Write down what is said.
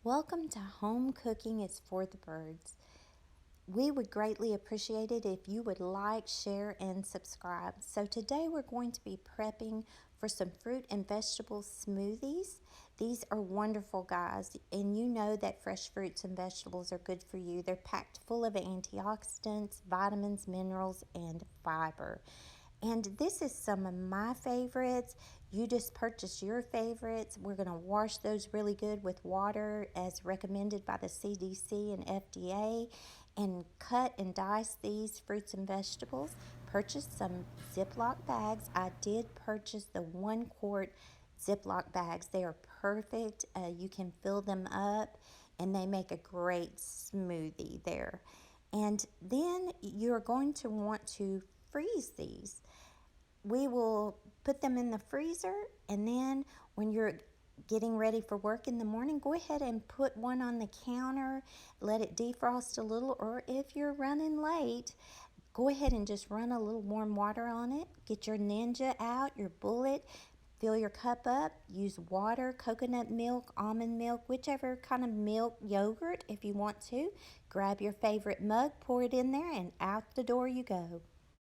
Welcome to Home Cooking is for the Birds. We would greatly appreciate it if you would like, share, and subscribe. So today we're going to be prepping for some fruit and vegetable smoothies. These are wonderful, guys, and you know that fresh fruits and vegetables are good for you. They're packed full of antioxidants, vitamins, minerals, and fiber. And this is some of my favorites. You just purchase your favorites. We're going to wash those really good with water as recommended by the CDC and FDA, and cut and dice these fruits and vegetables. Purchase some Ziploc bags. I did purchase the 1 quart Ziploc bags. They are perfect. You can fill them up and they make a great smoothie there. And then you're going to want to freeze these. We will put them in the freezer, and then when you're getting ready for work in the morning, go ahead and put one on the counter, let it defrost a little, or if you're running late, go ahead and just run a little warm water on it. Get your Ninja out, your Bullet, fill your cup up, use water, coconut milk, almond milk, whichever kind of milk, yogurt if you want to. Grab your favorite mug, pour it in there, and out the door you go.